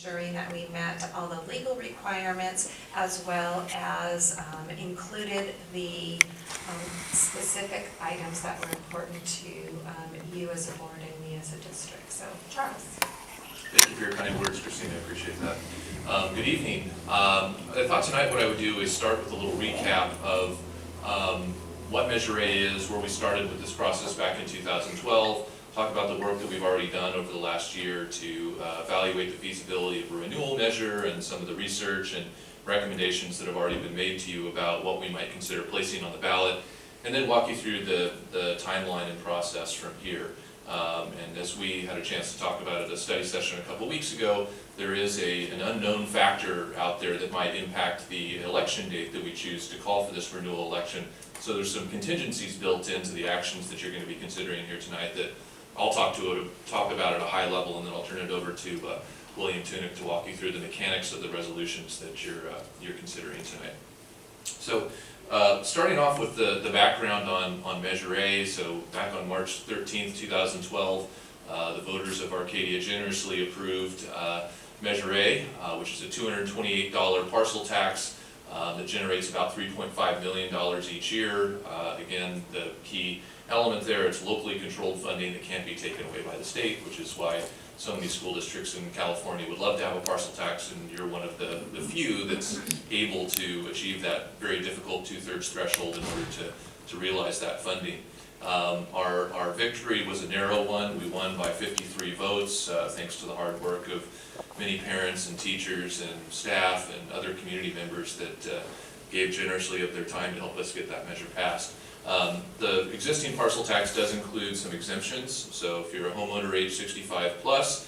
ensuring that we met all the legal requirements, as well as included the specific items that were important to you as a board and me as a district. So, Charles. Thank you for your kind words, Christina. I appreciate that. Good evening. I thought tonight what I would do is start with a little recap of what Measure A is, where we started with this process back in 2012, talk about the work that we've already done over the last year to evaluate the feasibility of a renewal measure and some of the research and recommendations that have already been made to you about what we might consider placing on the ballot, and then walk you through the timeline and process from here. And as we had a chance to talk about at a study session a couple weeks ago, there is an unknown factor out there that might impact the election date that we choose to call for this renewal election. So there's some contingencies built into the actions that you're going to be considering here tonight that I'll talk about at a high level, and then I'll turn it over to William Tunick to walk you through the mechanics of the resolutions that you're considering tonight. So starting off with the background on Measure A, so back on March 13th, 2012, the voters of Arcadia generously approved Measure A, which is a $228 parcel tax that generates about $3.5 million each year. Again, the key element there, it's locally controlled funding that can't be taken away by the state, which is why so many school districts in California would love to have a parcel tax, and you're one of the few that's able to achieve that very difficult 2/3 threshold in order to realize that funding. Our victory was a narrow one. We won by 53 votes, thanks to the hard work of many parents and teachers and staff and other community members that gave generously of their time to help us get that measure passed. The existing parcel tax does include some exemptions, so if you're a homeowner age 65 plus,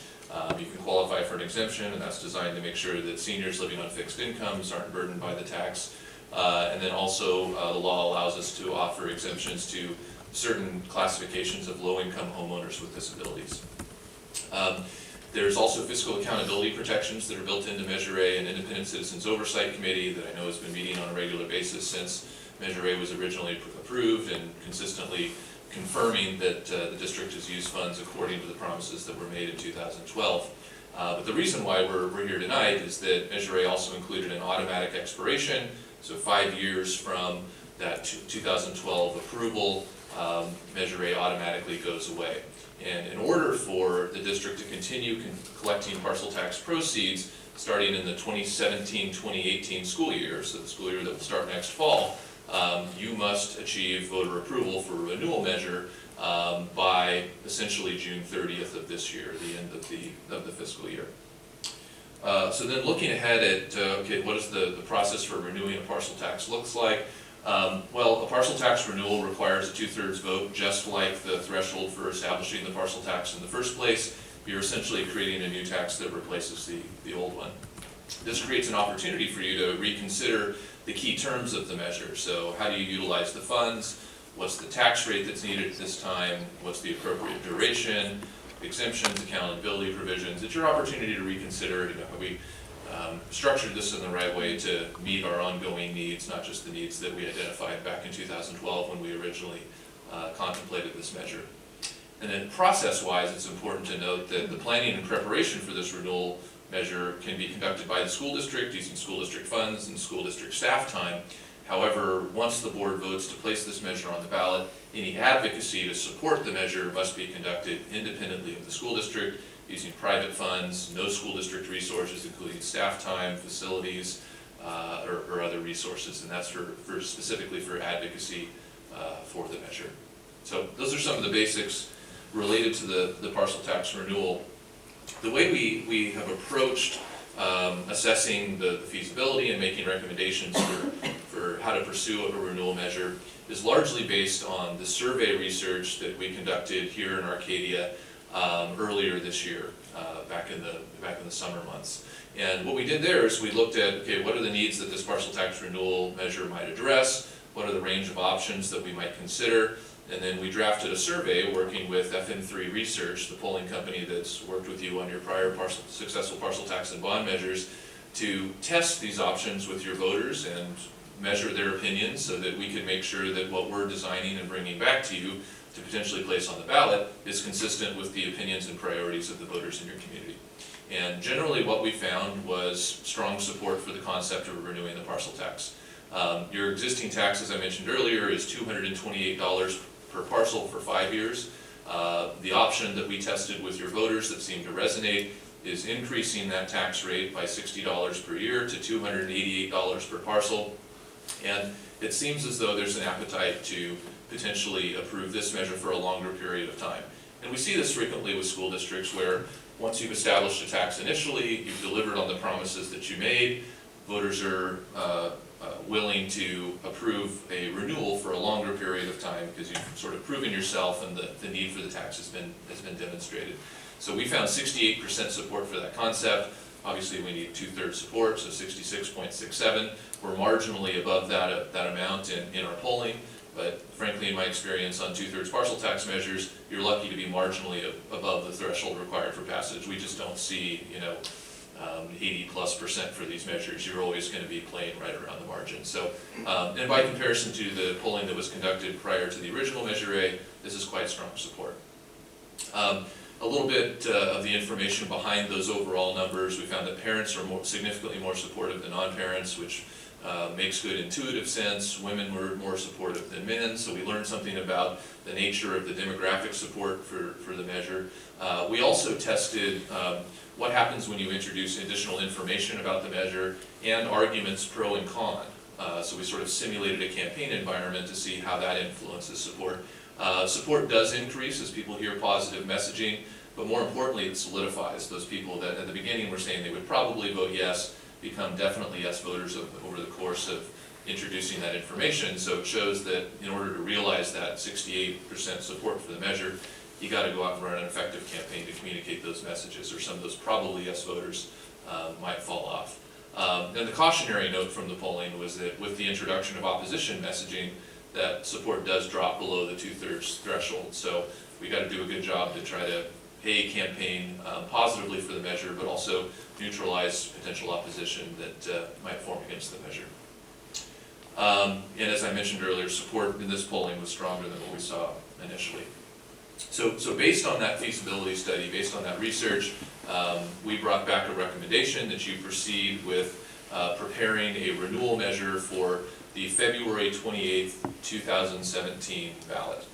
you can qualify for an exemption, and that's designed to make sure that seniors living on fixed incomes aren't burdened by the tax. And then also the law allows us to offer exemptions to certain classifications of low-income homeowners with disabilities. There's also fiscal accountability protections that are built into Measure A, an independent citizens oversight committee that I know has been meeting on a regular basis since Measure A was originally approved, and consistently confirming that the district has used funds according to the promises that were made in 2012. But the reason why we're here tonight is that Measure A also included an automatic expiration, so 5 years from that 2012 approval, Measure A automatically goes away. And in order for the district to continue collecting parcel tax proceeds starting in the 2017-2018 school year, so the school year that will start next fall, you must achieve voter approval for a renewal measure by essentially June 30th of this year, the end of the fiscal year. So then looking ahead at, okay, what does the process for renewing a parcel tax looks like? Well, a parcel tax renewal requires a 2/3 vote, just like the threshold for establishing the parcel tax in the first place. You're essentially creating a new tax that replaces the old one. This creates an opportunity for you to reconsider the key terms of the measure. So how do you utilize the funds? What's the tax rate that's needed at this time? What's the appropriate duration? Exemptions, accountability provisions. It's your opportunity to reconsider, have we structured this in the right way to meet our ongoing needs, not just the needs that we identified back in 2012 when we originally contemplated this measure. And then process-wise, it's important to note that the planning and preparation for this renewal measure can be conducted by the school district using school district funds and school district staff time. However, once the board votes to place this measure on the ballot, any advocacy to support the measure must be conducted independently of the school district using private funds, no school district resources, including staff time, facilities, or other resources, and that's specifically for advocacy for the measure. So those are some of the basics related to the parcel tax renewal. The way we have approached assessing the feasibility and making recommendations for how to pursue a renewal measure is largely based on the survey research that we conducted here in Arcadia earlier this year, back in the summer months. And what we did there is we looked at, okay, what are the needs that this parcel tax renewal measure might address? What are the range of options that we might consider? And then we drafted a survey working with FM3 Research, the polling company that's worked with you on your prior successful parcel tax and bond measures, to test these options with your voters and measure their opinions so that we could make sure that what we're designing and bringing back to you to potentially place on the ballot is consistent with the opinions and priorities of the voters in your community. And generally what we found was strong support for the concept of renewing the parcel tax. Your existing tax, as I mentioned earlier, is $228 per parcel for 5 years. The option that we tested with your voters that seemed to resonate is increasing that tax rate by $60 per year to $288 per parcel. And it seems as though there's an appetite to potentially approve this measure for a longer period of time. And we see this frequently with school districts where once you've established a tax initially, you've delivered on the promises that you made, voters are willing to approve a renewal for a longer period of time because you've sort of proven yourself and the need for the tax has been demonstrated. So we found 68% support for that concept. Obviously we need 2/3 support, so 66.67. We're marginally above that amount in our polling, but frankly in my experience on 2/3 parcel tax measures, you're lucky to be marginally above the threshold required for passage. We just don't see, 80+% for these measures. You're always going to be playing right around the margin. So, and by comparison to the polling that was conducted prior to the original Measure A, this is quite strong support. A little bit of the information behind those overall numbers. We found that parents are significantly more supportive than non-parents, which makes good intuitive sense. Women were more supportive than men, so we learned something about the nature of the demographic support for the measure. We also tested what happens when you introduce additional information about the measure and arguments pro and con. So we sort of simulated a campaign environment to see how that influences support. Support does increase as people hear positive messaging, but more importantly it solidifies those people that at the beginning were saying they would probably vote yes, become definitely yes voters over the course of introducing that information. So it shows that in order to realize that 68% support for the measure, you got to go out and run an effective campaign to communicate those messages, or some of those probably yes voters might fall off. And the cautionary note from the polling was that with the introduction of opposition messaging, that support does drop below the 2/3 threshold. So we got to do a good job to try to campaign positively for the measure, but also neutralize potential opposition that might form against the measure. And as I mentioned earlier, support in this polling was stronger than what we saw initially. So based on that feasibility study, based on that research, we brought back a recommendation that you proceed with preparing a renewal measure for the February 28th, 2017 ballot.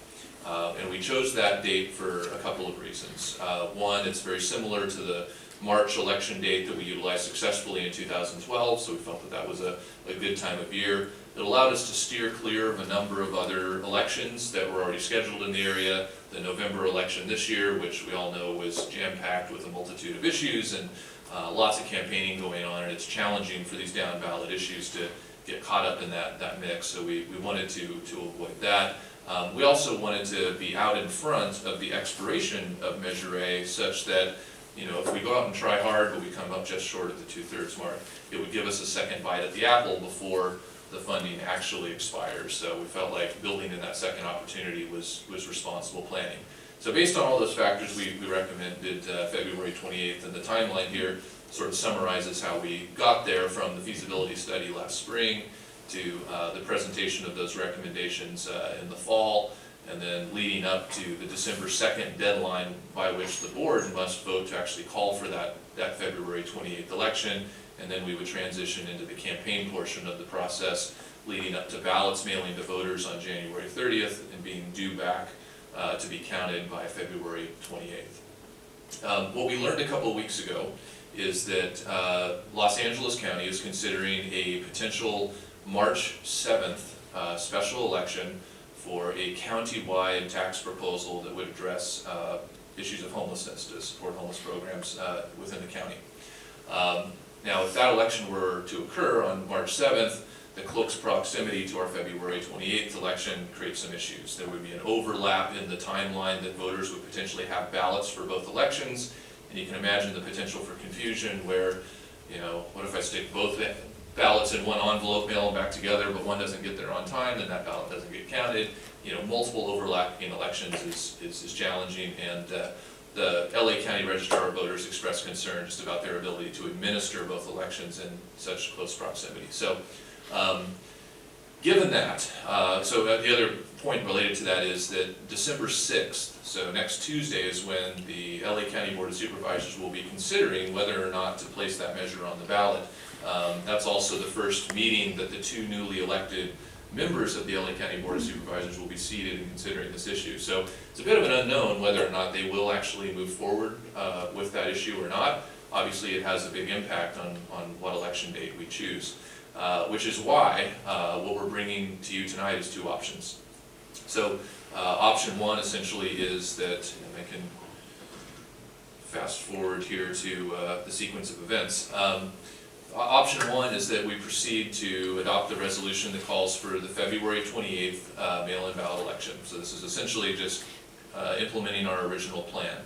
And we chose that date for a couple of reasons. One, it's very similar to the March election date that we utilized successfully in 2012, so we felt that that was a good time of year. It allowed us to steer clear of a number of other elections that were already scheduled in the area. The November election this year, which we all know was jam-packed with a multitude of issues and lots of campaigning going on, and it's challenging for these down-ballot issues to get caught up in that mix, so we wanted to avoid that. We also wanted to be out in front of the expiration of Measure A, such that if we go out and try hard but we come up just short of the 2/3 mark, it would give us a second bite at the apple before the funding actually expires. So we felt like building in that second opportunity was responsible planning. So based on all those factors, we recommended February 28th, and the timeline here sort of summarizes how we got there from the feasibility study last spring to the presentation of those recommendations in the fall, and then leading up to the December 2nd deadline by which the board must vote to actually call for that February 28th election, and then we would transition into the campaign portion of the process, leading up to ballots mailing to voters on January 30th and being due back to be counted by February 28th. What we learned a couple of weeks ago is that Los Angeles County is considering a potential March 7th special election for a county-wide tax proposal that would address issues of homelessness to support homeless programs within the county. Now, if that election were to occur on March 7th, the close proximity to our February 28th election creates some issues. There would be an overlap in the timeline that voters would potentially have ballots for both elections, and you can imagine the potential for confusion where, what if I stick both ballots in one envelope, mail them back together, but one doesn't get there on time, then that ballot doesn't get counted. Multiple overlapping elections is challenging, and the LA County Registrar of Voters expressed concern just about their ability to administer both elections in such close proximity. So Given that, so the other point related to that is that December 6th, so next Tuesday, is when the LA County Board of Supervisors will be considering whether or not to place that measure on the ballot. That's also the first meeting that the two newly elected members of the LA County Board of Supervisors will be seated and considering this issue. So it's a bit of an unknown whether or not they will actually move forward with that issue or not. Obviously, it has a big impact on what election date we choose, which is why what we're bringing to you tonight is two options. So option one essentially is that, and I can fast forward here to the sequence of events. Option one is that we proceed to adopt the resolution that calls for the February 28th mail-in ballot election. So this is essentially just implementing our original plan.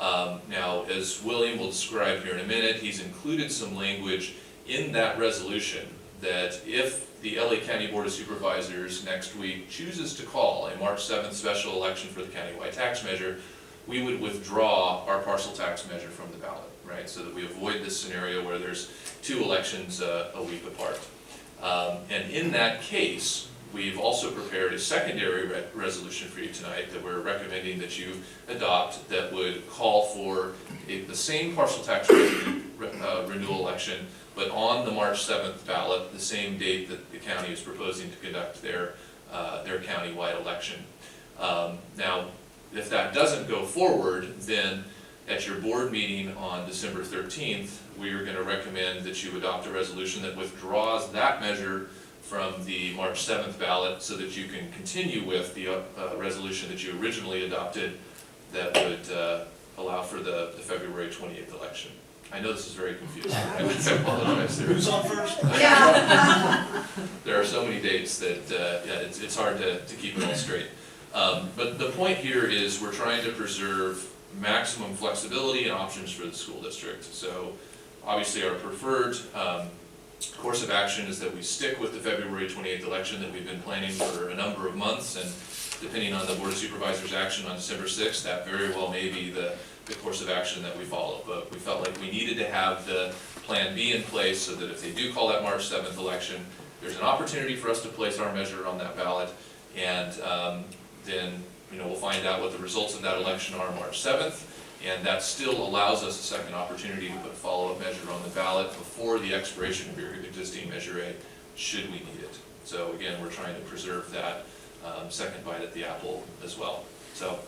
Now, as William will describe here in a minute, he's included some language in that resolution that if the LA County Board of Supervisors next week chooses to call a March 7th special election for the countywide tax measure, we would withdraw our parcel tax measure from the ballot, right? So that we avoid this scenario where there's two elections a week apart. And in that case, we've also prepared a secondary resolution for you tonight that we're recommending that you adopt that would call for the same parcel tax renewal election, but on the March 7th ballot, the same date that the county is proposing to conduct their county-wide election. Now, if that doesn't go forward, then at your board meeting on December 13th, we are going to recommend that you adopt a resolution that withdraws that measure from the March 7th ballot so that you can continue with the resolution that you originally adopted that would allow for the February 28th election. I know this is very confusing. I apologize. Who's on first? Yeah. There are so many dates that yeah, it's hard to keep it all straight. But the point here is we're trying to preserve maximum flexibility and options for the school district. So obviously our preferred course of action is that we stick with the February 28th election that we've been planning for a number of months, and depending on the Board of Supervisors' action on December 6th, that very well may be the course of action that we follow. But we felt like we needed to have the Plan B in place so that if they do call that March 7th election, there's an opportunity for us to place our measure on that ballot, and then we'll find out what the results of that election are March 7th, and that still allows us a second opportunity to put a follow-up measure on the ballot before the expiration of your existing Measure A, should we need it. So again, we're trying to preserve that second bite at the apple as well. So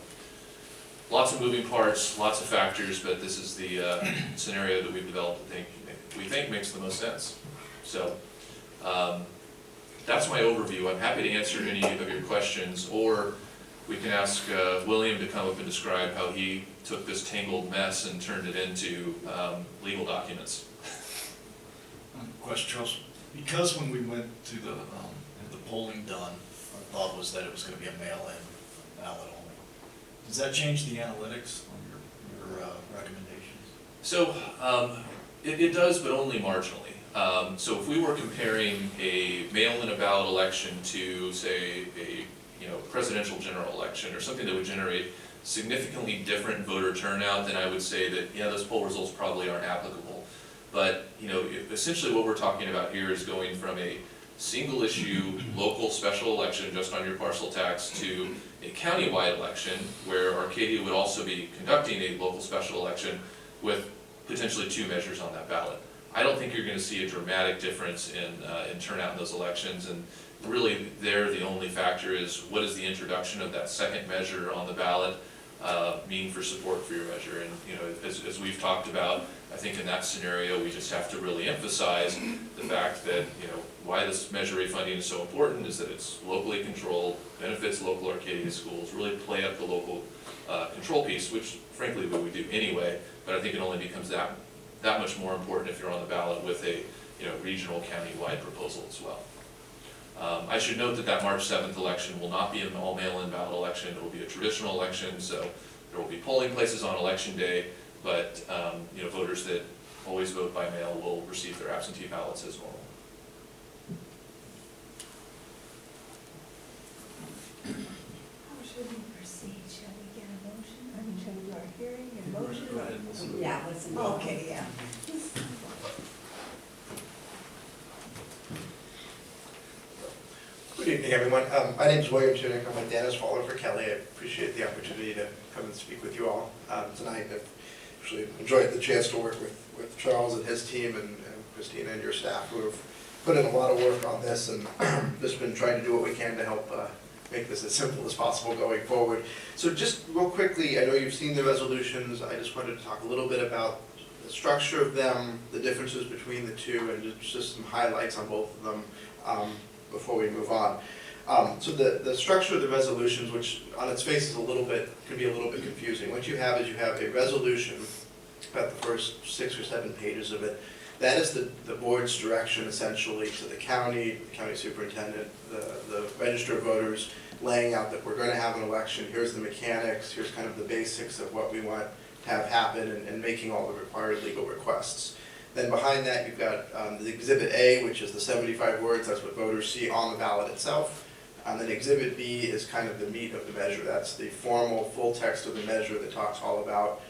lots of moving parts, lots of factors, but this is the scenario that we've developed that we think makes the most sense. So that's my overview. I'm happy to answer any of your questions, or we can ask William to come up and describe how he took this tangled mess and turned it into legal documents. Question, Charles. Because when we went to the polling done, our thought was that it was going to be a mail-in ballot only. Does that change the analytics on your recommendations? So it does, but only marginally. So if we were comparing a mail-in a ballot election to, say, a presidential general election or something that would generate significantly different voter turnout, then I would say that those poll results probably aren't applicable. But essentially what we're talking about here is going from a single issue local special election just on your parcel tax to a countywide election where Arcadia would also be conducting a local special election with potentially two measures on that ballot. I don't think you're going to see a dramatic difference in turnout in those elections, and really there the only factor is what does the introduction of that second measure on the ballot mean for support for your measure. And as we've talked about, I think in that scenario we just have to really emphasize the fact that why this Measure A funding is so important is that it's locally controlled, benefits local Arcadia schools, really play up the local control piece, which frankly we would do anyway, but I think it only becomes that much more important if you're on the ballot with a regional county-wide proposal as well. I should note that March 7th election will not be an all mail-in ballot election. It will be a traditional election, so there will be polling places on election day, but voters that always vote by mail will receive their absentee ballots as normal. How should we proceed? Shall we get a motion? I mean, shall we do our hearing and motion? Go ahead, let's do it. Yeah, okay, yeah. evening, everyone. My name is William Tunick. I'm with Dennis Waller for Kelly. I appreciate the opportunity to come and speak with you all tonight. I've actually enjoyed the chance to work with Charles and his team and Christina and your staff who have put in a lot of work on this and just been trying to do what we can to help make this as simple as possible going forward. So just real quickly, I know you've seen the resolutions. I just wanted to talk a little bit about the structure of them, the differences between the two, and just some highlights on both of them before we move on. So the structure of the resolutions, which on its face is can be a little bit confusing. What you have is you have a resolution, about the first 6 or 7 pages of it. That is the board's direction essentially to the county superintendent, the register of voters, laying out that we're going to have an election, here's the mechanics, here's kind of the basics of what we want to have happen, and making all the required legal requests. Then behind that you've got the Exhibit A, which is the 75 words, that's what voters see on the ballot itself. And then Exhibit B is kind of the meat of the measure, that's the formal full text of the measure that talks all about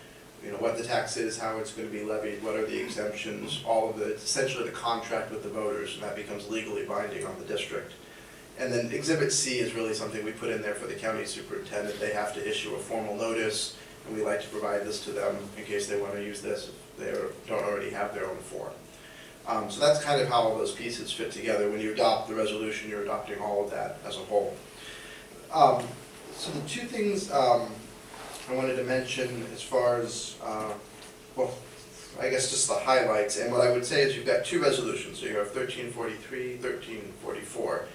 what the tax is, how it's going to be levied, what are the exemptions, all of essentially the contract with the voters, and that becomes legally binding on the district. And then Exhibit C is really something we put in there for the county superintendent. They have to issue a formal notice, and we like to provide this to them in case they want to use this if they don't already have their own form. So that's kind of how all those pieces fit together. When you adopt the resolution, you're adopting all of that as a whole. So the two things I wanted to mention as far as, well, I guess just the highlights, and what I would say is you've got 2 resolutions, so you have 1343, 1344.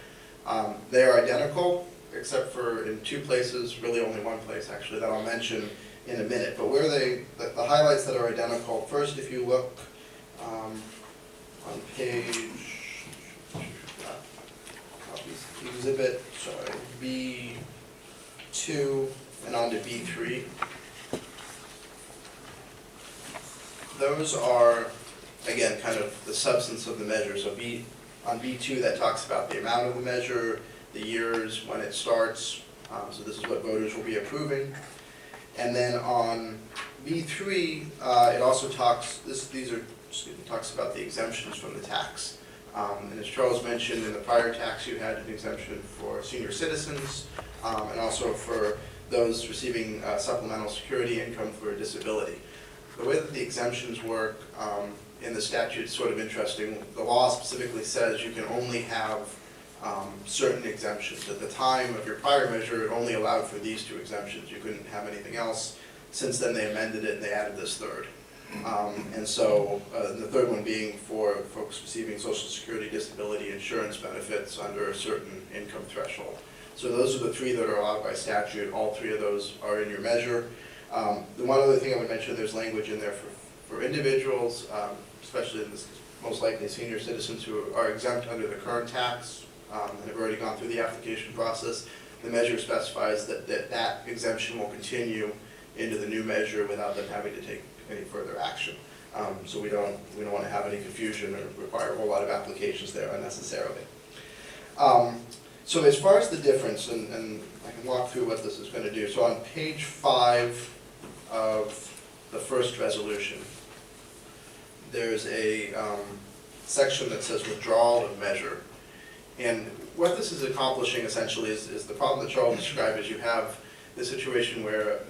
They are identical, except for in 2 places, really only 1 place actually, that I'll mention in a minute. But where the highlights that are identical, first if you look on page, exhibit, B2 and on to B3. Those are, again, kind of the substance of the measure. So on B2, that talks about the amount of the measure, the years, when it starts. So this is what voters will be approving. And then on B3, it also talks about the exemptions from the tax. And as Charles mentioned, in the prior tax, you had an exemption for senior citizens and also for those receiving supplemental security income for disability. The way that the exemptions work in the statute is sort of interesting. The law specifically says you can only have certain exemptions. At the time of your prior measure, it only allowed for these 2 exemptions. You couldn't have anything else. Since then, they amended it and they added this third. And so the third one being for folks receiving Social Security disability insurance benefits under a certain income threshold. So those are the 3 that are allowed by statute. All 3 of those are in your measure. The one other thing I would mention, there's language in there for individuals, especially in this, most likely senior citizens who are exempt under the current tax and have already gone through the application process. The measure specifies that exemption will continue into the new measure without them having to take any further action. So we don't want to have any confusion or require a whole lot of applications there unnecessarily. So as far as the difference, and I can walk through what this is going to do. So on page 5 of the first resolution, there's a section that says withdrawal of measure. And what this is accomplishing essentially is the problem that Charles described is you have the situation where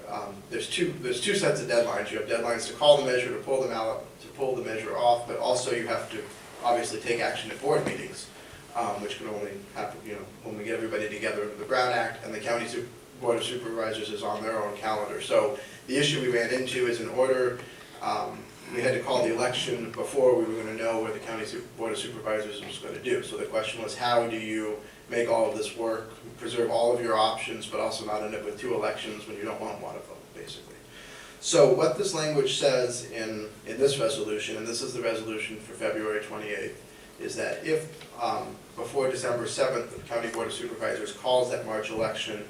there's two sets of deadlines. You have deadlines to call the measure, to pull them out, to pull the measure off, but also you have to obviously take action at board meetings, which can only happen, when we get everybody together under the Brown Act, and the county board of supervisors is on their own calendar. So the issue we ran into is in order, we had to call the election before we were going to know what the county board of supervisors was going to do. So the question was, how do you make all of this work, preserve all of your options, but also not end up with 2 elections when you don't want one of them, basically. So what this language says in this resolution, and this is the resolution for February 28th, is that if before December 7th, the County Board of Supervisors calls that March election,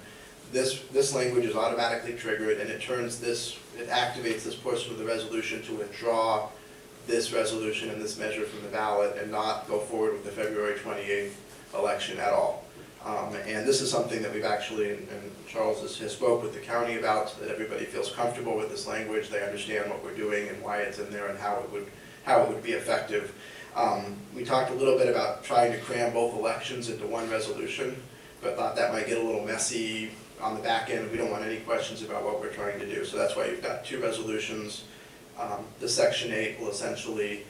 this language is automatically triggered, and it activates this portion of the resolution to withdraw this resolution and this measure from the ballot and not go forward with the February 28th election at all. And this is something that we've actually, and Charles has spoke with the county about, so that everybody feels comfortable with this language. They understand what we're doing and why it's in there and how it would be effective. We talked a little bit about trying to cram both elections into one resolution. but thought that might get a little messy on the back end. We don't want any questions about what we're trying to do. So that's why you've got two resolutions. The Section 8 will essentially